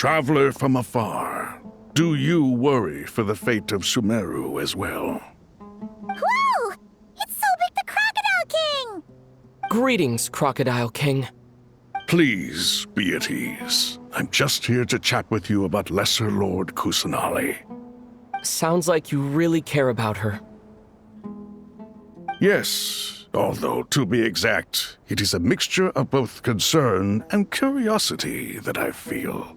Traveler from afar, do you worry for the fate of Sumeru as well? Whoa! It's Sobek the Crocodile King! Greetings, Crocodile King. Please be at ease. I'm just here to chat with you about Lesser Lord Kusanali. Sounds like you really care about her. Yes, although to be exact, it is a mixture of both concern and curiosity that I feel.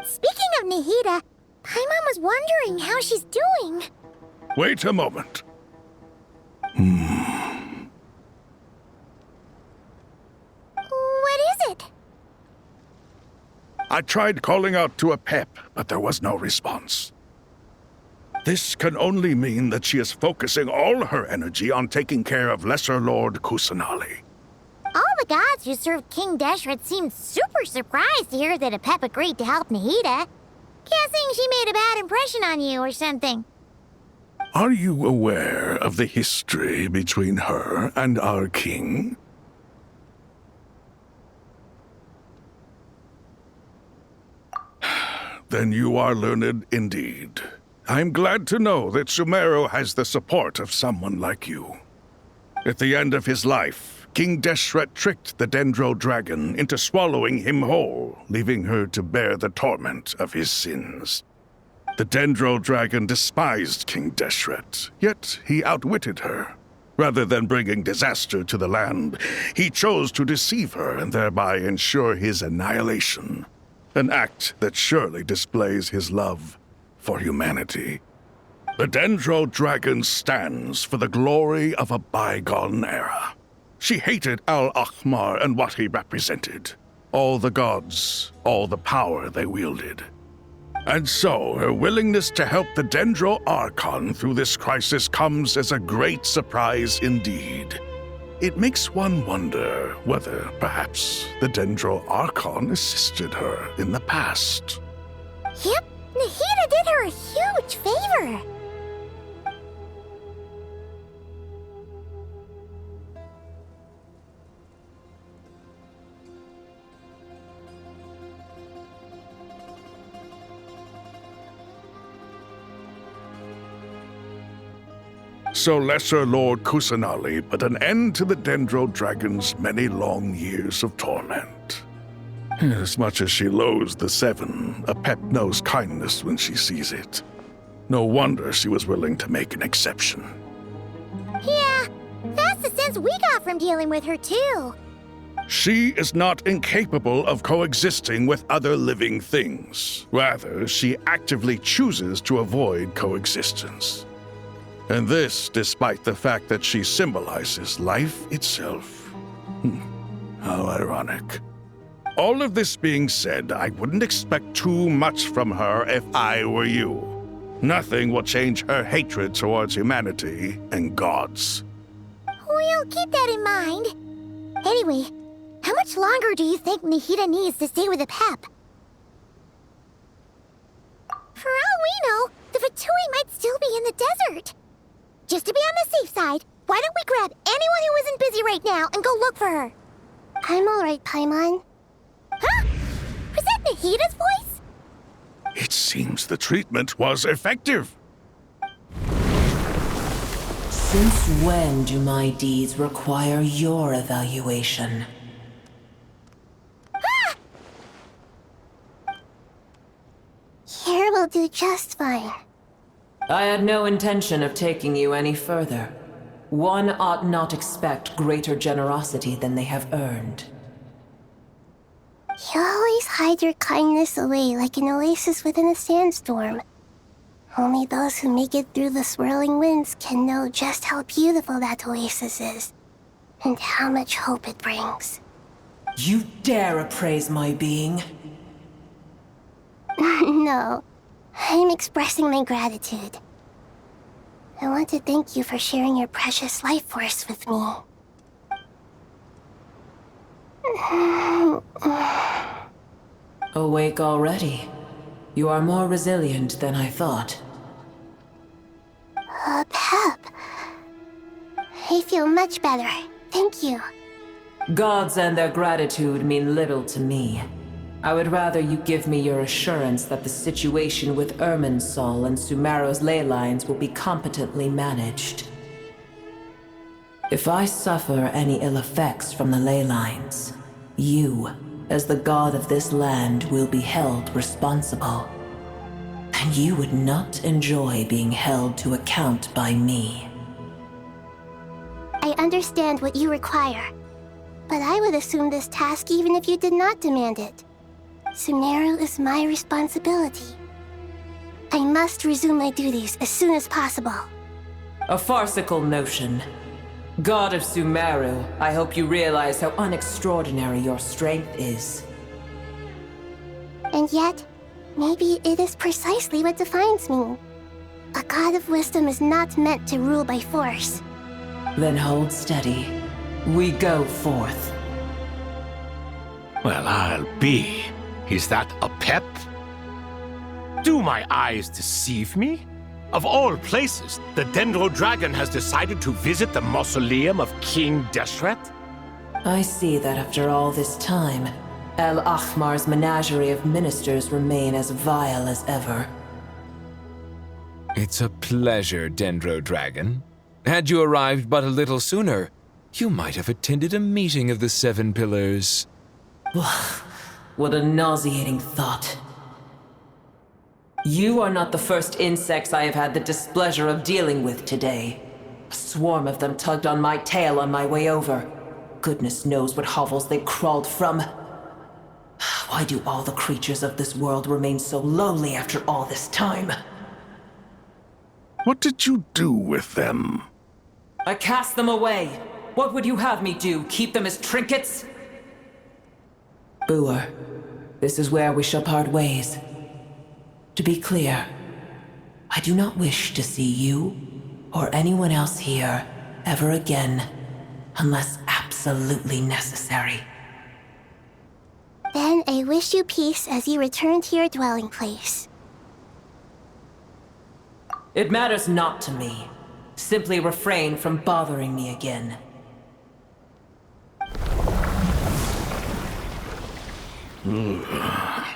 Speaking of Nahida, Paimon was wondering how she's doing. Wait a moment. What is it? I tried calling out to a pep, but there was no response. This can only mean that she is focusing all her energy on taking care of Lesser Lord Kusanali. All the gods who served King Deshret seemed super surprised to hear that a pep agreed to help Nahida. Guessing she made a bad impression on you or something. Are you aware of the history between her and our king? Then you are learned indeed. I'm glad to know that Sumeru has the support of someone like you. At the end of his life, King Deshret tricked the Dendro Dragon into swallowing him whole, leaving her to bear the torment of his sins. The Dendro Dragon despised King Deshret, yet he outwitted her. Rather than bringing disaster to the land, he chose to deceive her and thereby ensure his annihilation. An act that surely displays his love for humanity. The Dendro Dragon stands for the glory of a bygone era. She hated Al-Ahmar and what he represented. All the gods, all the power they wielded. And so, her willingness to help the Dendro Archon through this crisis comes as a great surprise indeed. It makes one wonder whether, perhaps, the Dendro Archon assisted her in the past. Yep, Nahida did her a huge favor. So Lesser Lord Kusanali put an end to the Dendro Dragon's many long years of torment. As much as she loathes the Seven, a pep knows kindness when she sees it. No wonder she was willing to make an exception. Yeah, that's the sense we got from dealing with her too. She is not incapable of coexisting with other living things. Rather, she actively chooses to avoid coexistence. And this despite the fact that she symbolizes life itself. How ironic. All of this being said, I wouldn't expect too much from her if I were you. Nothing will change her hatred towards humanity and gods. We'll keep that in mind. Anyway, how much longer do you think Nahida needs to stay with the pep? For all we know, the Fatui might still be in the desert. Just to be on the safe side, why don't we grab anyone who isn't busy right now and go look for her? I'm alright, Paimon. Huh? Was that Nahida's voice? It seems the treatment was effective. Since when do my deeds require your evaluation? Ah! Here will do just fine. I had no intention of taking you any further. One ought not expect greater generosity than they have earned. You always hide your kindness away like an oasis within a sandstorm. Only those who make it through the swirling winds can know just how beautiful that oasis is, and how much hope it brings. You dare appraise my being? No, I'm expressing my gratitude. I want to thank you for sharing your precious life force with me. Awake already? You are more resilient than I thought. Pep. I feel much better. Thank you. Gods and their gratitude mean little to me. I would rather you give me your assurance that the situation with Irminsul and Sumeru's ley lines will be competently managed. If I suffer any ill effects from the ley lines, you, as the god of this land, will be held responsible. And you would not enjoy being held to account by me. I understand what you require, but I would assume this task even if you did not demand it. Sumeru is my responsibility. I must resume my duties as soon as possible. A farcical notion. God of Sumeru, I hope you realize how unextraordinary your strength is. And yet, maybe it is precisely what defines me. A god of wisdom is not meant to rule by force. Then hold steady. We go forth. Well, I'll be. Is that a pet? Do my eyes deceive me? Of all places, the Dendro Dragon has decided to visit the mausoleum of King Deshret? I see that after all this time, El Ahmar's menagerie of ministers remain as vile as ever. It's a pleasure, Dendro Dragon. Had you arrived but a little sooner, you might have attended a meeting of the Seven Pillars. What a nauseating thought. You are not the first insects I have had the displeasure of dealing with today. A swarm of them tugged on my tail on my way over. Goodness knows what hovels they crawled from. Why do all the creatures of this world remain so lowly after all this time? What did you do with them? I cast them away. What would you have me do? Keep them as trinkets? Boer, this is where we shall part ways. To be clear, I do not wish to see you or anyone else here ever again, unless absolutely necessary. Then I wish you peace as you return to your dwelling place. It matters not to me. Simply refrain from bothering me again.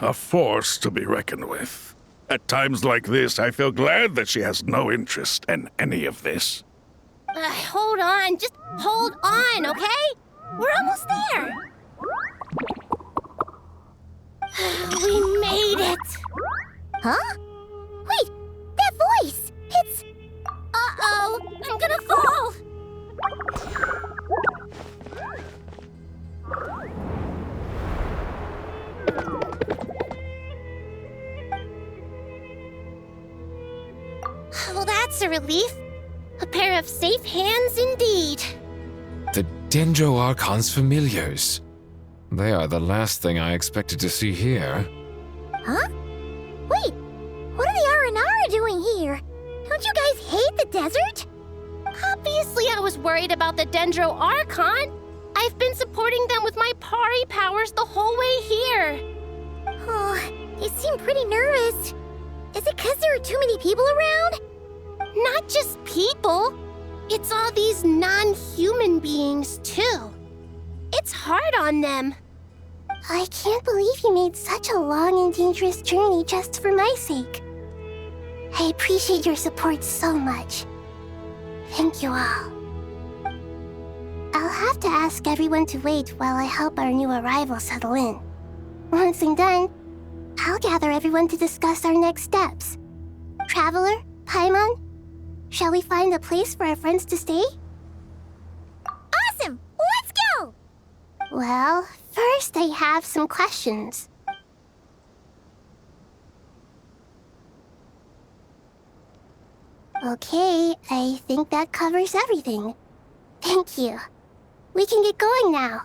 A force to be reckoned with. At times like this, I feel glad that she has no interest in any of this. Hold on, just hold on, okay? We're almost there. We made it. Huh? Wait, that voice! It's... Uh-oh, I'm gonna fall! Well, that's a relief. A pair of safe hands indeed. The Dendro Archon's familiars. They are the last thing I expected to see here. Huh? Wait, what are the Aranara doing here? Don't you guys hate the desert? Obviously I was worried about the Dendro Archon. I've been supporting them with my Pari powers the whole way here. Oh, they seem pretty nervous. Is it because there are too many people around? Not just people. It's all these non-human beings, too. It's hard on them. I can't believe you made such a long and dangerous journey just for my sake. I appreciate your support so much. Thank you all. I'll have to ask everyone to wait while I help our new arrival settle in. Once I'm done, I'll gather everyone to discuss our next steps. Traveler, Paimon, shall we find a place for our friends to stay? Awesome! Let's go! Well, first I have some questions. Okay, I think that covers everything. Thank you. We can get going now.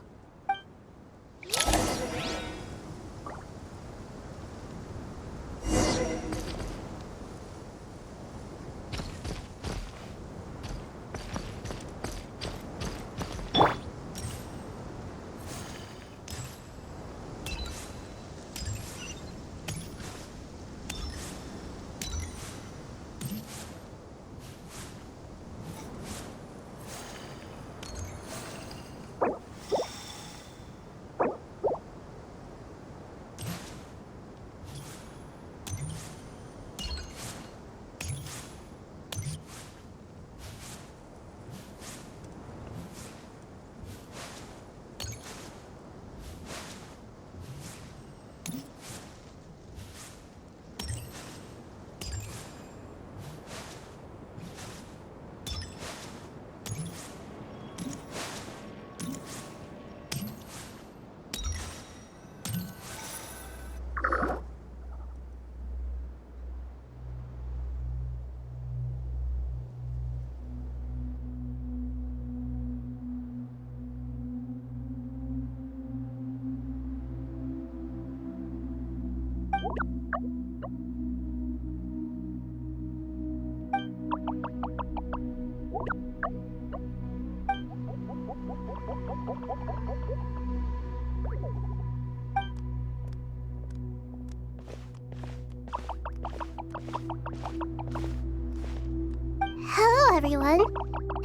Hello, everyone.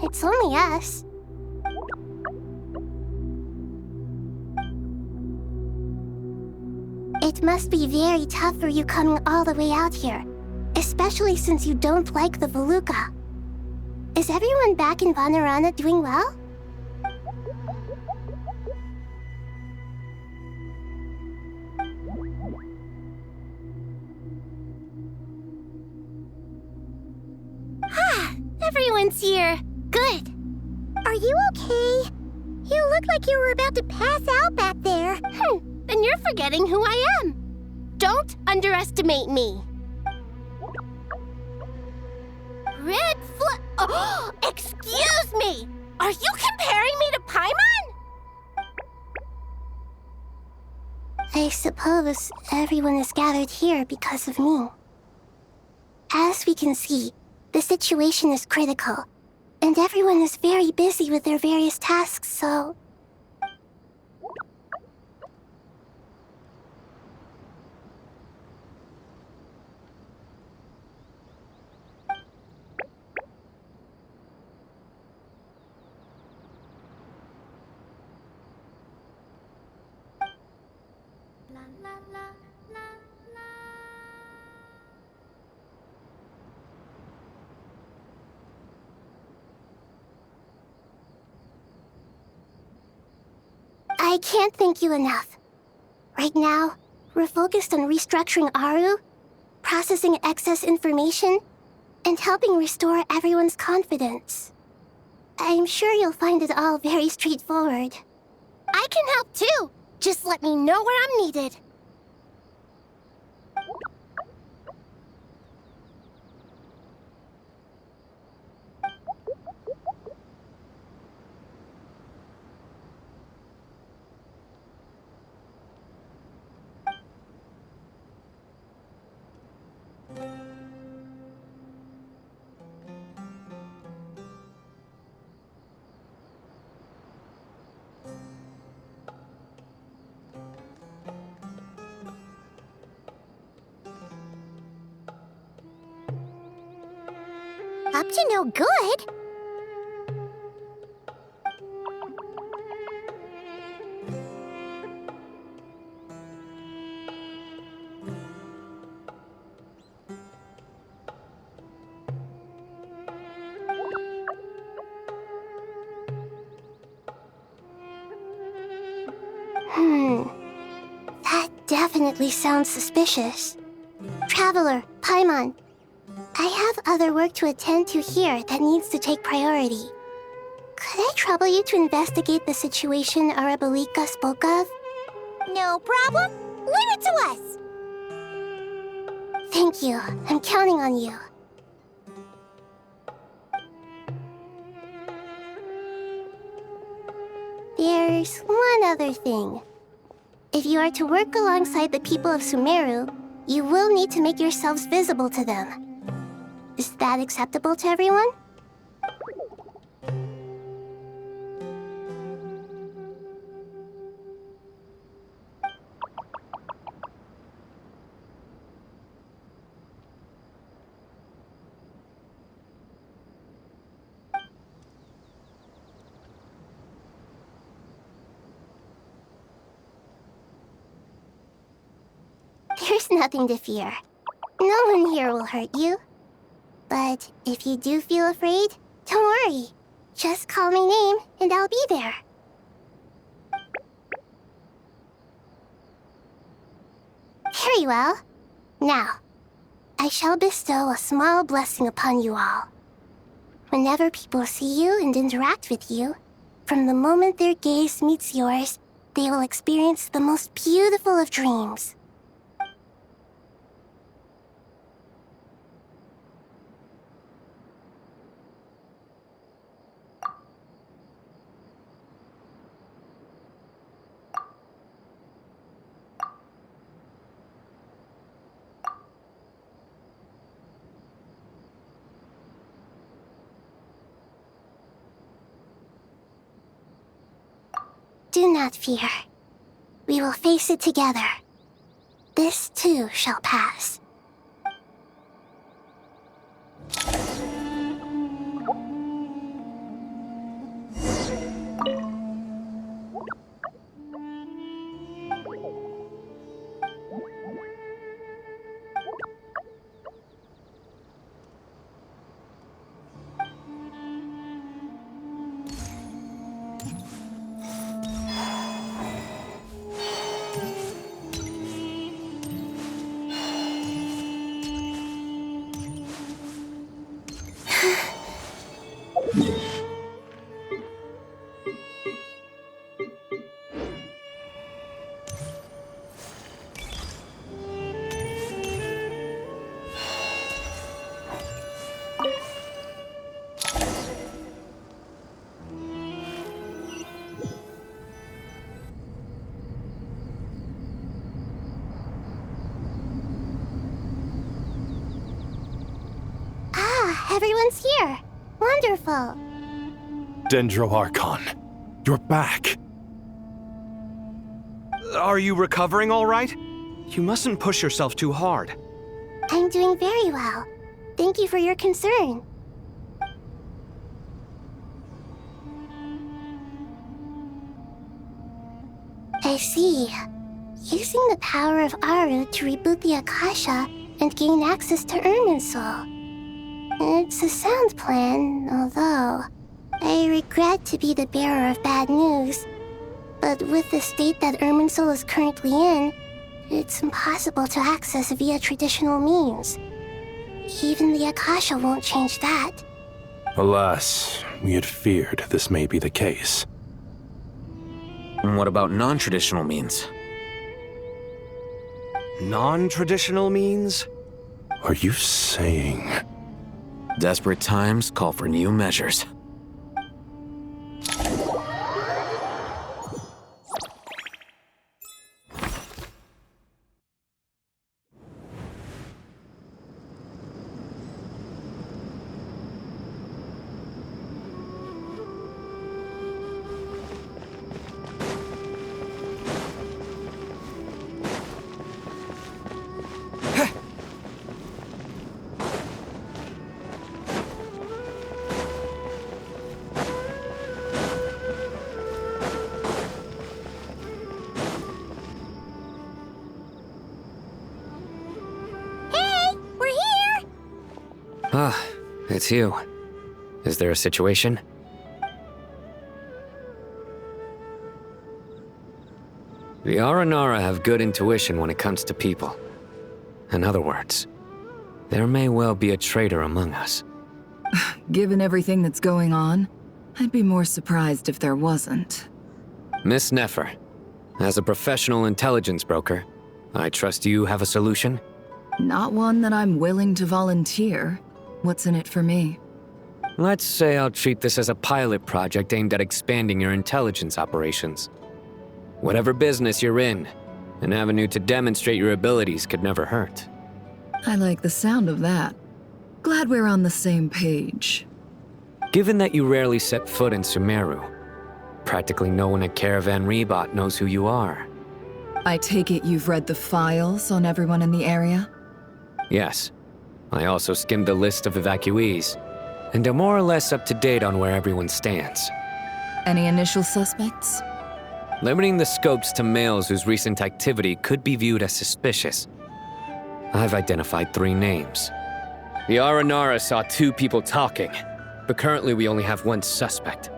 It's only us. It must be very tough for you coming all the way out here, especially since you don't like the Voluka. Is everyone back in Vanarana doing well? Everyone's here. Good. Are you okay? You look like you were about to pass out back there. Then you're forgetting who I am. Don't underestimate me. Red Oh, excuse me! Are you comparing me to Paimon? I suppose everyone is gathered here because of me. As we can see, the situation is critical, and everyone is very busy with their various tasks, so... I can't thank you enough. Right now, we're focused on restructuring Aru, processing excess information, and helping restore everyone's confidence. I'm sure you'll find it all very straightforward. I can help too! Just let me know where I'm needed. Up to no good? That definitely sounds suspicious. Traveler, Paimon, I have other work to attend to here that needs to take priority. Could I trouble you to investigate the situation Arabalika spoke of? No problem. Leave it to us. Thank you. I'm counting on you. There's one other thing. If you are to work alongside the people of Sumeru, you will need to make yourselves visible to them. Is that acceptable to everyone? There's nothing to fear. No one here will hurt you. But if you do feel afraid, don't worry. Just call my name and I'll be there. Very well. Now, I shall bestow a small blessing upon you all. Whenever people see you and interact with you, from the moment their gaze meets yours, they will experience the most beautiful of dreams. Do not fear. We will face it together. This too shall pass. Everyone's here. Wonderful. Dendro-Archon, you're back. Are you recovering all right? You mustn't push yourself too hard. I'm doing very well. Thank you for your concern. I see. Using the power of Aru to reboot the Akasha and gain access to Irminsul. It's a sound plan, although I regret to be the bearer of bad news. But with the state that Irminsul is currently in, it's impossible to access via traditional means. Even the Akasha won't change that. Alas, we had feared this may be the case. And what about non-traditional means? Non-traditional means? Are you saying... Desperate times call for new measures. Ah, it's you. Is there a situation? The Aranara have good intuition when it comes to people. In other words, there may well be a traitor among us. Given everything that's going on, I'd be more surprised if there wasn't. Miss Nefer, as a professional intelligence broker, I trust you have a solution? Not one that I'm willing to volunteer. What's in it for me? Let's say I'll treat this as a pilot project aimed at expanding your intelligence operations. Whatever business you're in, an avenue to demonstrate your abilities could never hurt. I like the sound of that. Glad we're on the same page. Given that you rarely set foot in Sumeru, practically no one at Caravan Rebot knows who you are. I take it you've read the files on everyone in the area? Yes. I also skimmed the list of evacuees, and am more or less up to date on where everyone stands. Any initial suspects? Limiting the scopes to males whose recent activity could be viewed as suspicious. I've identified 3 names. The Aranara saw 2 people talking, but currently we only have 1 suspect.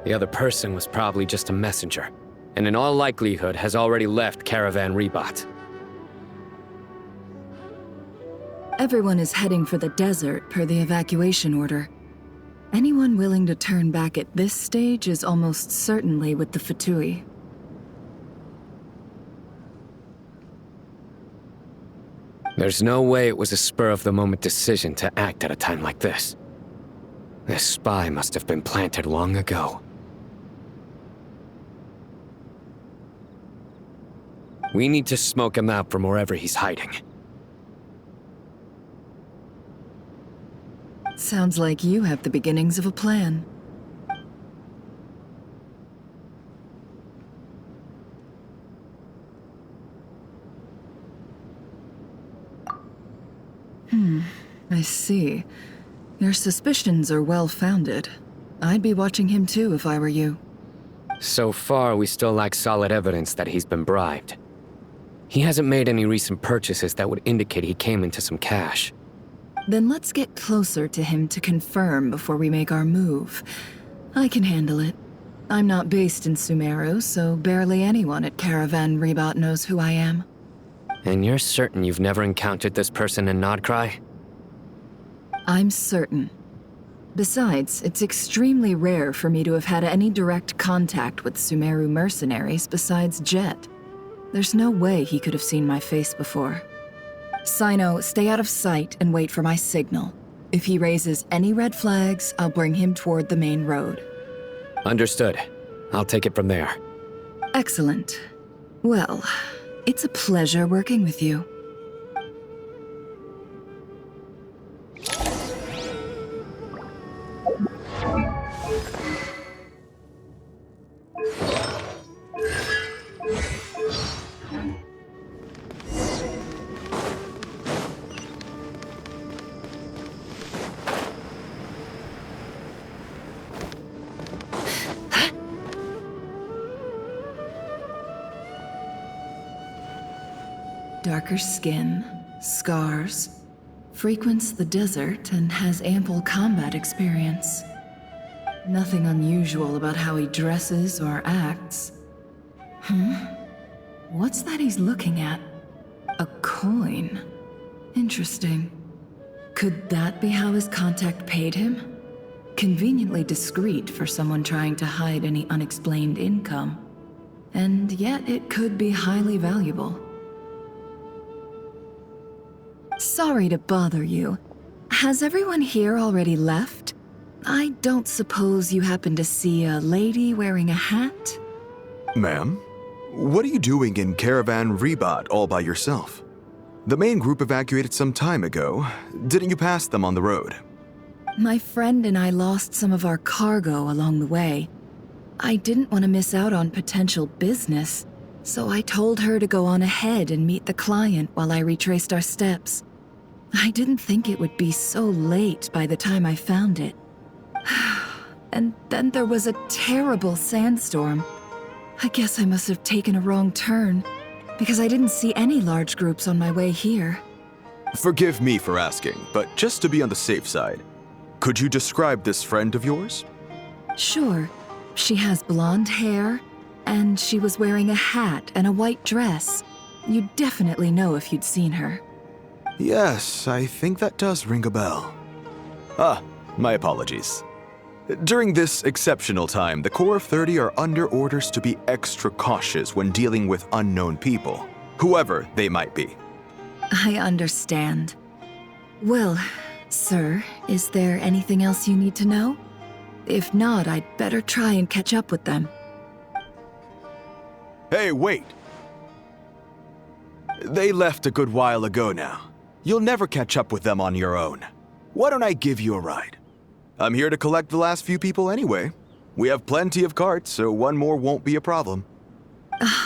The other person was probably just a messenger, and in all likelihood has already left Caravan Rebot. Everyone is heading for the desert per the evacuation order. Anyone willing to turn back at this stage is almost certainly with the Fatui. There's no way it was a spur-of-the-moment decision to act at a time like this. This spy must have been planted long ago. We need to smoke him out from wherever he's hiding. Sounds like you have the beginnings of a plan. I see. Your suspicions are well-founded. I'd be watching him too if I were you. So far, we still lack solid evidence that he's been bribed. He hasn't made any recent purchases that would indicate he came into some cash. Then let's get closer to him to confirm before we make our move. I can handle it. I'm not based in Sumeru, so barely anyone at Caravan Rebot knows who I am. And you're certain you've never encountered this person in Nodcry? I'm certain. Besides, it's extremely rare for me to have had any direct contact with Sumeru mercenaries besides Jet. There's no way he could have seen my face before. Sino, stay out of sight and wait for my signal. If he raises any red flags, I'll bring him toward the main road. Understood. I'll take it from there. Excellent. Well, it's a pleasure working with you. Darker skin, scars, frequents the desert and has ample combat experience. Nothing unusual about how he dresses or acts. What's that he's looking at? A coin. Interesting. Could that be how his contact paid him? Conveniently discreet for someone trying to hide any unexplained income. And yet it could be highly valuable. Sorry to bother you. Has everyone here already left? I don't suppose you happen to see a lady wearing a hat? Ma'am, what are you doing in Caravan Rebot all by yourself? The main group evacuated some time ago. Didn't you pass them on the road? My friend and I lost some of our cargo along the way. I didn't want to miss out on potential business, so I told her to go on ahead and meet the client while I retraced our steps. I didn't think it would be so late by the time I found it. And then there was a terrible sandstorm. I guess I must have taken a wrong turn, because I didn't see any large groups on my way here. Forgive me for asking, but just to be on the safe side, could you describe this friend of yours? Sure. She has blonde hair, and she was wearing a hat and a white dress. You'd definitely know if you'd seen her. Yes, I think that does ring a bell. My apologies. During this exceptional time, the Core of 30 are under orders to be extra cautious when dealing with unknown people, whoever they might be. I understand. Well, sir, is there anything else you need to know? If not, I'd better try and catch up with them. Hey, wait! They left a good while ago now. You'll never catch up with them on your own. Why don't I give you a ride? I'm here to collect the last few people anyway. We have plenty of carts, so one more won't be a problem.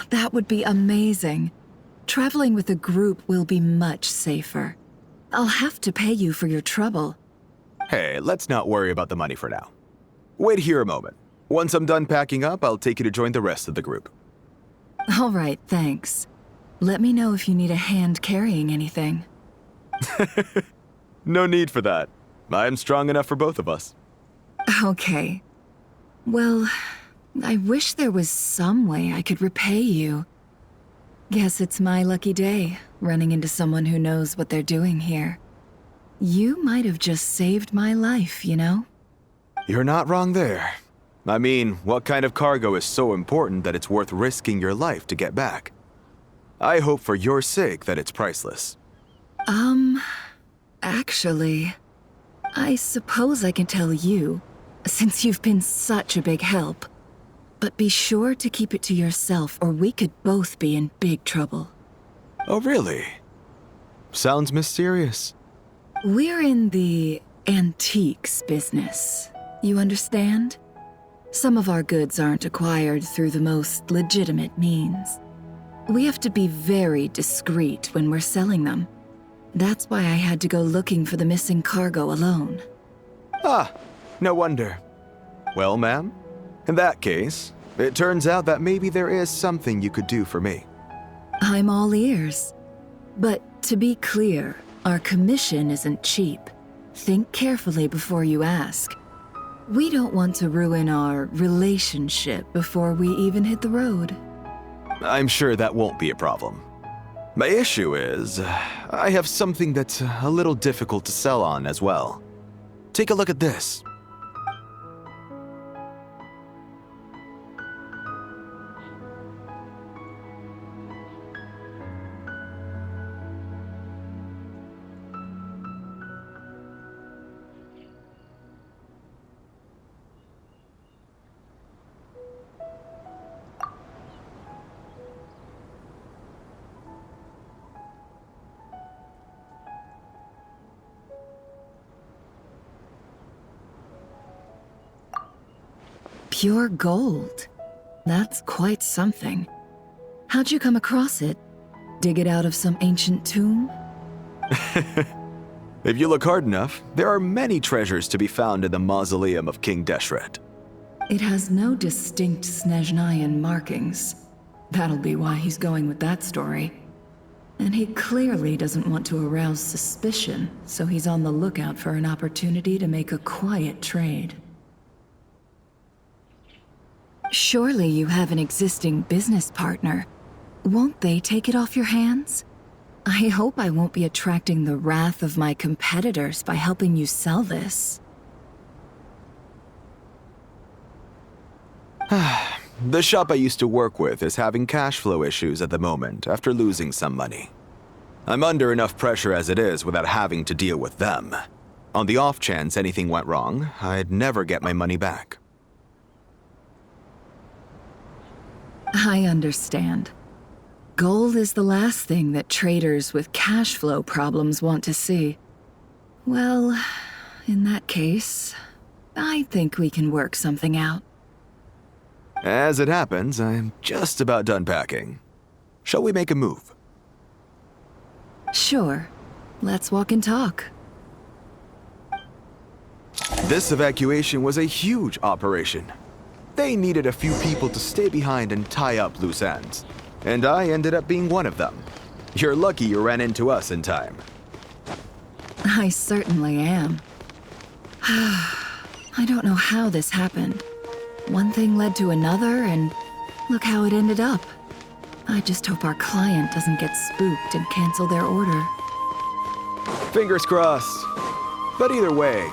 That would be amazing. Traveling with a group will be much safer. I'll have to pay you for your trouble. Hey, let's not worry about the money for now. Wait here a moment. Once I'm done packing up, I'll take you to join the rest of the group. All right, thanks. Let me know if you need a hand carrying anything. No need for that. I'm strong enough for both of us. Okay. Well, I wish there was some way I could repay you. Guess it's my lucky day, running into someone who knows what they're doing here. You might have just saved my life, you know? You're not wrong there. I mean, what kind of cargo is so important that it's worth risking your life to get back? I hope for your sake that it's priceless. Actually, I suppose I can tell you, since you've been such a big help. But be sure to keep it to yourself, or we could both be in big trouble. Oh, really? Sounds mysterious. We're in the antiques business. You understand? Some of our goods aren't acquired through the most legitimate means. We have to be very discreet when we're selling them. That's why I had to go looking for the missing cargo alone. Ah, no wonder. Well, ma'am, in that case, it turns out that maybe there is something you could do for me. I'm all ears. But to be clear, our commission isn't cheap. Think carefully before you ask. We don't want to ruin our relationship before we even hit the road. I'm sure that won't be a problem. My issue is, I have something that's a little difficult to sell on as well. Take a look at this. Pure gold. That's quite something. How'd you come across it? Dig it out of some ancient tomb? If you look hard enough, there are many treasures to be found in the mausoleum of King Deshret. It has no distinct Snezhnayan markings. That'll be why he's going with that story. And he clearly doesn't want to arouse suspicion, so he's on the lookout for an opportunity to make a quiet trade. Surely you have an existing business partner. Won't they take it off your hands? I hope I won't be attracting the wrath of my competitors by helping you sell this. The shop I used to work with is having cash flow issues at the moment after losing some money. I'm under enough pressure as it is without having to deal with them. On the off chance anything went wrong, I'd never get my money back. I understand. Gold is the last thing that traders with cash flow problems want to see. Well, in that case, I think we can work something out. As it happens, I'm just about done packing. Shall we make a move? Sure. Let's walk and talk. This evacuation was a huge operation. They needed a few people to stay behind and tie up loose ends. And I ended up being one of them. You're lucky you ran into us in time. I certainly am. I don't know how this happened. One thing led to another, and look how it ended up. I just hope our client doesn't get spooked and cancel their order. Fingers crossed. But either way,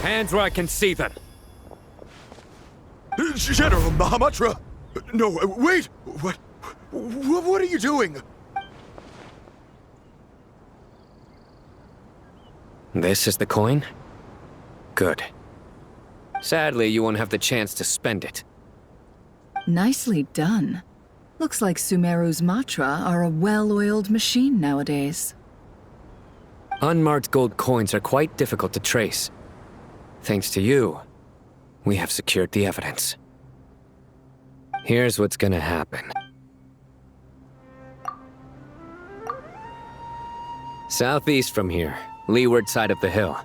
Hands where I can see them. General Mahamatra! No, wait! What are you doing? This is the coin? Good. Sadly, you won't have the chance to spend it. Nicely done. Looks like Sumeru's Matra are a well-oiled machine nowadays. Unmarked gold coins are quite difficult to trace. Thanks to you, we have secured the evidence. Here's what's gonna happen. Southeast from here, leeward side of the hill.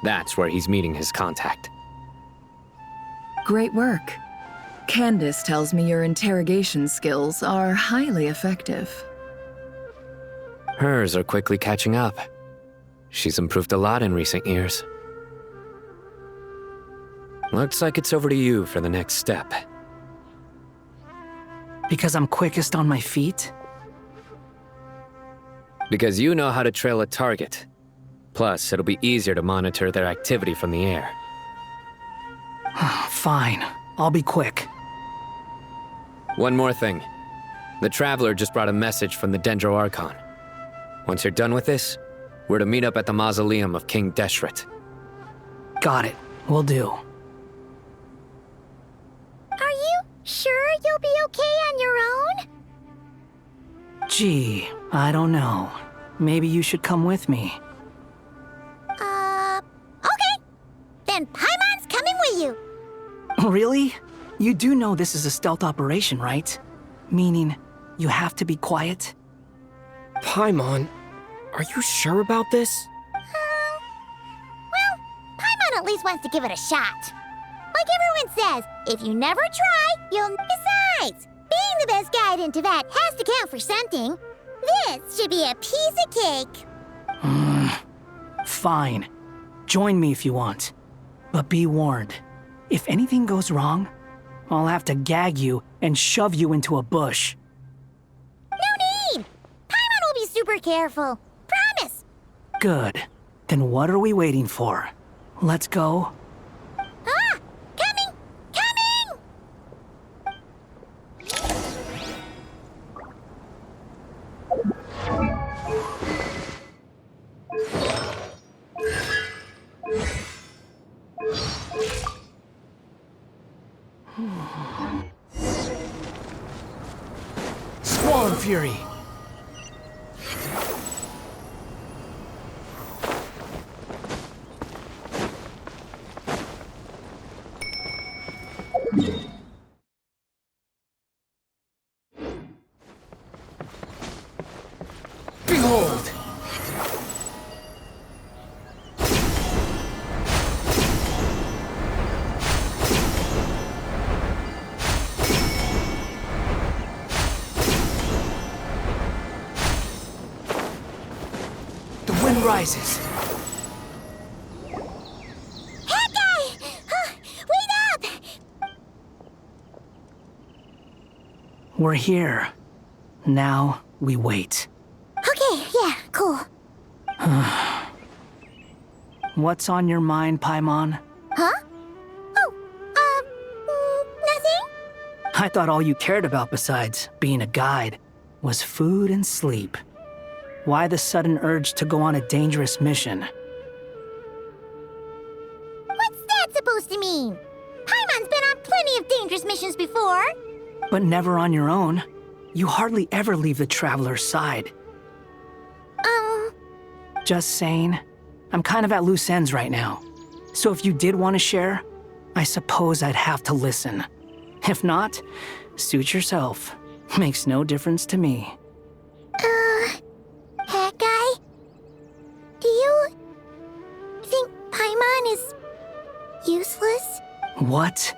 That's where he's meeting his contact. Great work. Candace tells me your interrogation skills are highly effective. Hers are quickly catching up. She's improved a lot in recent years. Looks like it's over to you for the next step. Because I'm quickest on my feet? Because you know how to trail a target. Plus, it'll be easier to monitor their activity from the air. Fine. I'll be quick. One more thing. The Traveler just brought a message from the Dendro Archon. Once you're done with this, we're to meet up at the mausoleum of King Deshret. Got it. Will do. Are you sure you'll be okay on your own? Gee, I don't know. Maybe you should come with me. Really? You do know this is a stealth operation, right? Meaning, you have to be quiet? Paimon, are you sure about this? Well, Paimon at least wants to give it a shot. Like everyone says, if you never try, you'll... Besides, being the best guide into that has to count for something. This should be a piece of cake. Fine. Join me if you want. But be warned, if anything goes wrong, I'll have to gag you and shove you into a bush. No need! Paimon will be super careful. Promise! Good. Then what are we waiting for? Let's go. Ah! Coming! Coming! Squall Fury! Behold! The wind rises. Head guy! Wait up! We're here. Now we wait. Okay, yeah, cool. What's on your mind, Paimon? Huh? Oh, nothing? I thought all you cared about besides being a guide was food and sleep. Why the sudden urge to go on a dangerous mission? What's that supposed to mean? Paimon's been on plenty of dangerous missions before. But never on your own. You hardly ever leave the traveler's side. Just saying, I'm kind of at loose ends right now. So if you did want to share, I suppose I'd have to listen. If not, suit yourself. Makes no difference to me. That guy? Do you think Paimon is useless? What?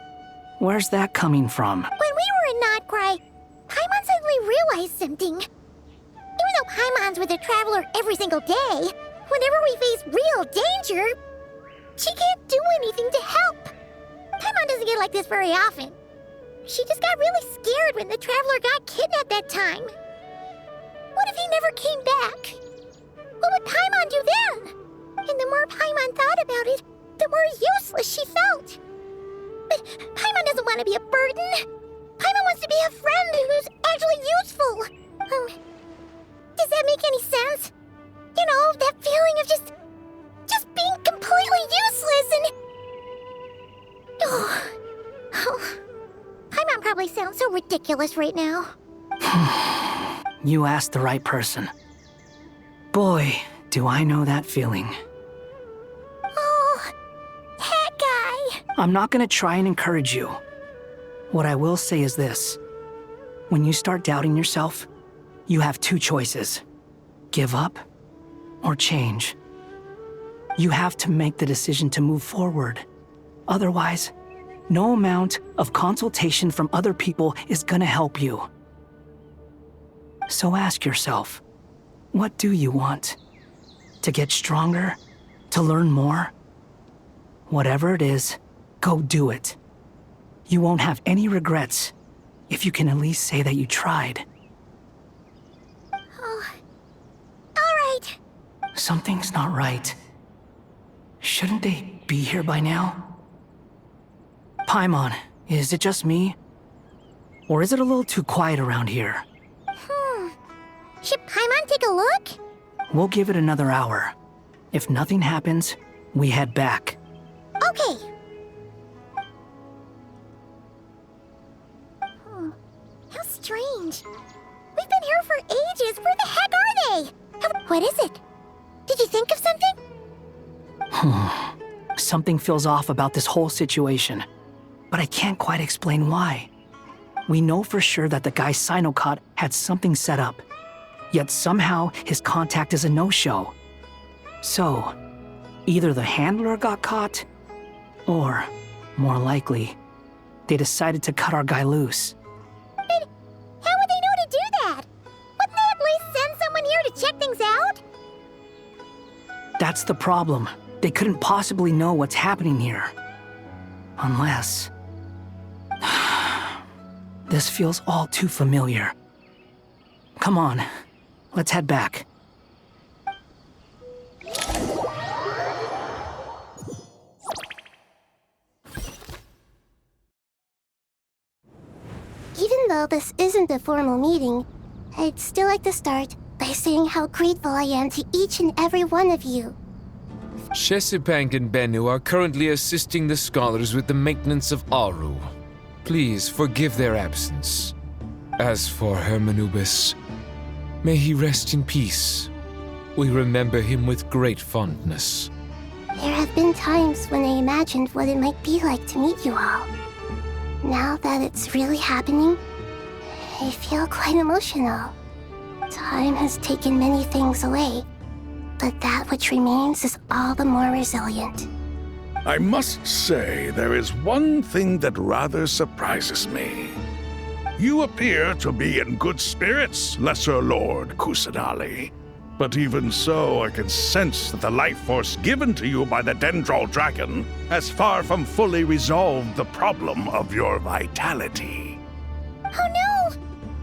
Where's that coming from? When we were in Notcry, Paimon suddenly realized something. Even though Paimon's with a traveler every single day, whenever we face real danger, she can't do anything to help. Paimon doesn't get like this very often. She just got really scared when the traveler got kidnapped that time. What if he never came back? What would Paimon do then? And the more Paimon thought about it, the more useless she felt. But Paimon doesn't want to be a burden. Paimon wants to be a friend who's actually useful. Does that make any sense? You know, that feeling of just being completely useless and... Oh, Paimon probably sounds so ridiculous right now. You asked the right person. Boy, do I know that feeling. Oh, that guy. I'm not gonna try and encourage you. What I will say is this. When you start doubting yourself, you have two choices. Give up or change. You have to make the decision to move forward. Otherwise, no amount of consultation from other people is gonna help you. So ask yourself, what do you want? To get stronger? To learn more? Whatever it is, go do it. You won't have any regrets if you can at least say that you tried. Oh, all right. Something's not right. Shouldn't they be here by now? Paimon, is it just me? Or is it a little too quiet around here? Should Paimon take a look? We'll give it another hour. If nothing happens, we head back. Okay. How strange. We've been here for ages. Where the heck are they? What is it? Did you think of something? Something feels off about this whole situation. but I can't quite explain why. We know for sure that the guy Sinocot had something set up, yet somehow his contact is a no-show. So, either the handler got caught, or, more likely, they decided to cut our guy loose. But how would they know to do that? Wouldn't they at least send someone here to check things out? That's the problem. They couldn't possibly know what's happening here. Unless... This feels all too familiar. Come on, let's head back. Even though this isn't a formal meeting, I'd still like to start by saying how grateful I am to each and every one of you. Chesapeake and Bennu are currently assisting the scholars with the maintenance of Aru. Please forgive their absence. As for Hermanubis, may he rest in peace. We remember him with great fondness. There have been times when I imagined what it might be like to meet you all. Now that it's really happening, I feel quite emotional. Time has taken many things away, but that which remains is all the more resilient. I must say, there is one thing that rather surprises me. You appear to be in good spirits, Lesser Lord Kusadali. But even so, I can sense that the life force given to you by the Dendral Dragon has far from fully resolved the problem of your vitality. Oh no!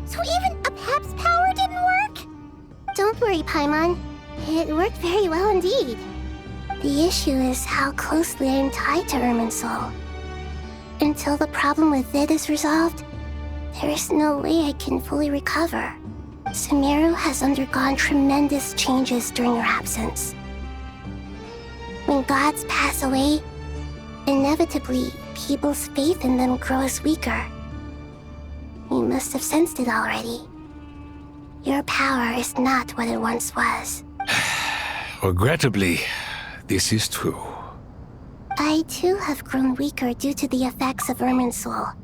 So even a Pep's power didn't work? Don't worry, Paimon. It worked very well indeed. The issue is how closely I am tied to Irminsul. Until the problem with it is resolved, there is no way I can fully recover. Sumeru has undergone tremendous changes during your absence. When gods pass away, inevitably, people's faith in them grows weaker. You must have sensed it already. Your power is not what it once was. Regrettably, this is true. I too have grown weaker due to the effects of Irminsul.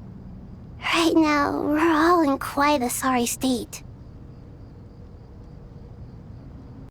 Right now, we're all in quite a sorry state.